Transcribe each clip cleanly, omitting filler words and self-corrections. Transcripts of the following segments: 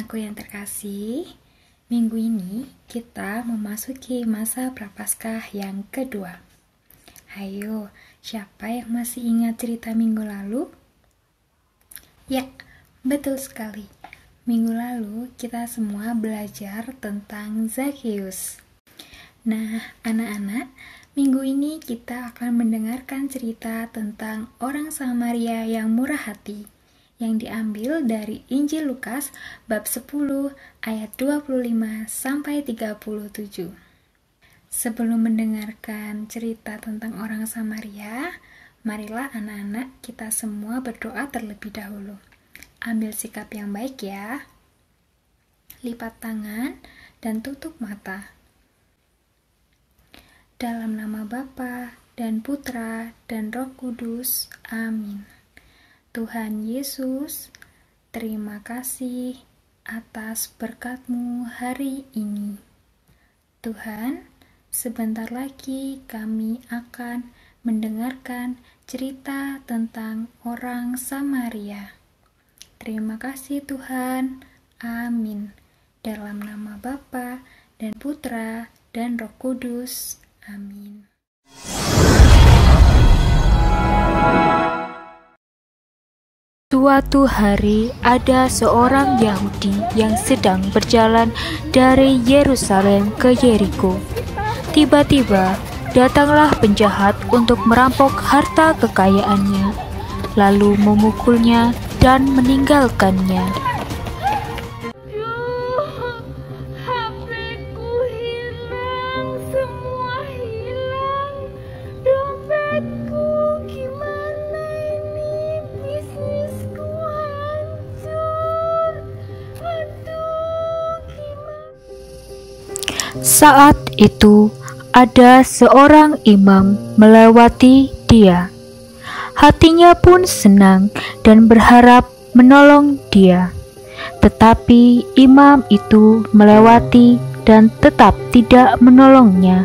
Anakku yang terkasih, minggu ini kita memasuki masa Prapaskah yang kedua. Ayo, siapa yang masih ingat cerita minggu lalu? Ya, betul sekali. Minggu lalu kita semua belajar tentang Zakheus. Nah, anak-anak, minggu ini kita akan mendengarkan cerita tentang orang Samaria yang murah hati, yang diambil dari Injil Lukas bab 10 ayat 25 sampai 37. Sebelum mendengarkan cerita tentang orang Samaria, marilah anak-anak kita semua berdoa terlebih dahulu. Ambil sikap yang baik ya. Lipat tangan dan tutup mata. Dalam nama Bapa dan Putra dan Roh Kudus. Amin. Tuhan Yesus, terima kasih atas berkat-Mu hari ini. Tuhan, sebentar lagi kami akan mendengarkan cerita tentang orang Samaria. Terima kasih Tuhan. Amin. Dalam nama Bapa dan Putra dan Roh Kudus. Amin. Suatu hari ada seorang Yahudi yang sedang berjalan dari Yerusalem ke Yeriko. Tiba-tiba datanglah penjahat untuk merampok harta kekayaannya, lalu memukulnya dan meninggalkannya. HP-ku hilang, semua hilang, dompetku gimana ini, bisnisku hancur, aduh gimana. Saat itu ada seorang imam melewati dia. Hatinya pun senang dan berharap menolong dia. Tetapi imam itu melewati dan tetap tidak menolongnya.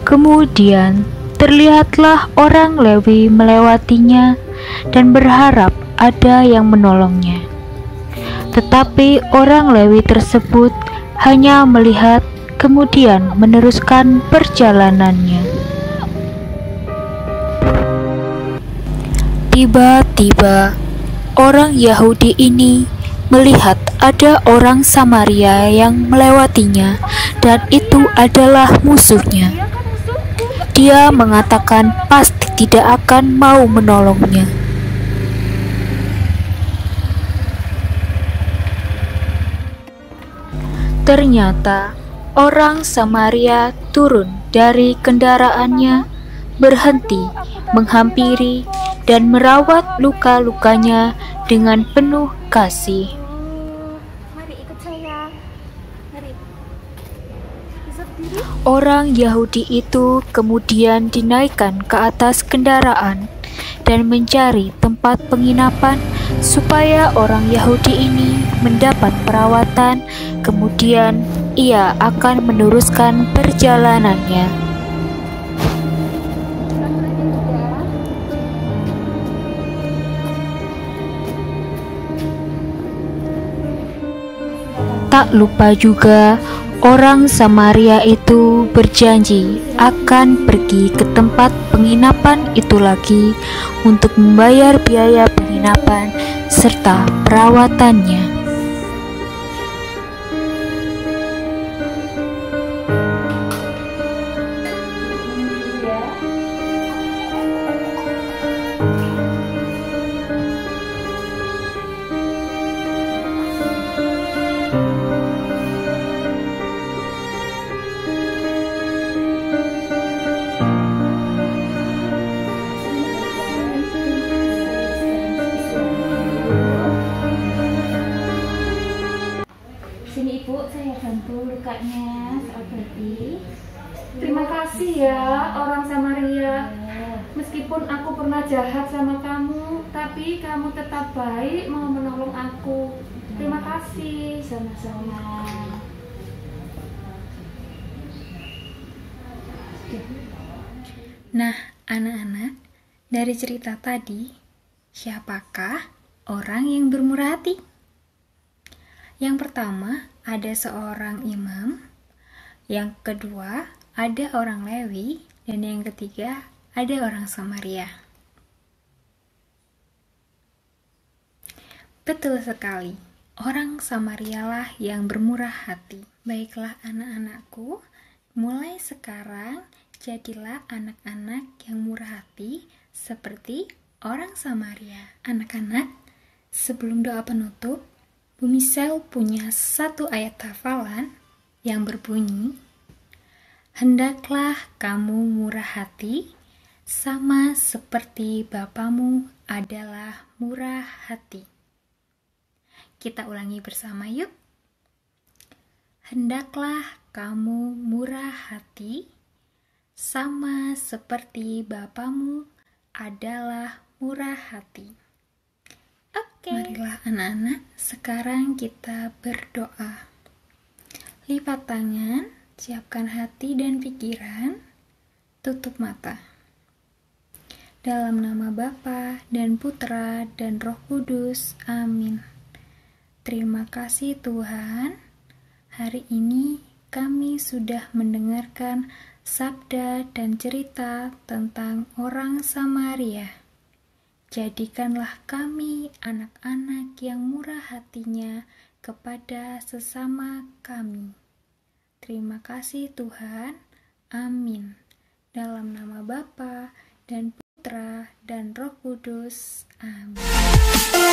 Kemudian terlihatlah orang Lewi melewatinya dan berharap ada yang menolongnya. Tetapi orang Lewi tersebut hanya melihat kemudian meneruskan perjalanannya. Tiba-tiba orang Yahudi ini melihat ada orang Samaria yang melewatinya dan itu adalah musuhnya. Dia mengatakan pasti tidak akan mau menolongnya. Ternyata orang Samaria turun dari kendaraannya, berhenti, menghampiri, dan merawat luka-lukanya dengan penuh kasih. Mari ikut saya, mari. Bisa berdiri? Orang Yahudi itu kemudian dinaikkan ke atas kendaraan dan mencari tempat penginapan supaya orang Yahudi ini mendapat perawatan, kemudian ia akan meneruskan perjalanannya. Tak lupa juga orang Samaria itu berjanji akan pergi ke tempat penginapan itu lagi untuk membayar biaya penginapan serta perawatannya. Sini Ibu, saya bantu lukanya, obati. Terima kasih ya orang Samaria. Meskipun aku pernah jahat sama kamu, tapi kamu tetap baik mau menolong aku. Terima kasih. Sama-sama. Nah, anak-anak, dari cerita tadi, Siapakah orang yang bermurah hati? Yang pertama, ada seorang imam. Yang kedua, ada orang Lewi. Dan yang ketiga, ada orang Samaria. Betul sekali, orang Samarialah yang bermurah hati. Baiklah anak-anakku, mulai sekarang jadilah anak-anak yang murah hati seperti orang Samaria. Anak-anak, sebelum doa penutup, Bu Misel punya satu ayat hafalan yang berbunyi, "Hendaklah kamu murah hati, sama seperti Bapamu adalah murah hati." Kita ulangi bersama yuk. Hendaklah kamu murah hati, sama seperti Bapamu adalah murah hati. Oke. Marilah anak-anak, sekarang kita berdoa. Lipat tangan, siapkan hati dan pikiran, tutup mata. Dalam nama Bapa dan Putra dan Roh Kudus, amin. Terima kasih Tuhan, hari ini kami sudah mendengarkan sabda dan cerita tentang orang Samaria. Jadikanlah kami anak-anak yang murah hatinya kepada sesama kami. Terima kasih Tuhan. Amin. Dalam nama Bapa dan Putra dan Roh Kudus. Amin.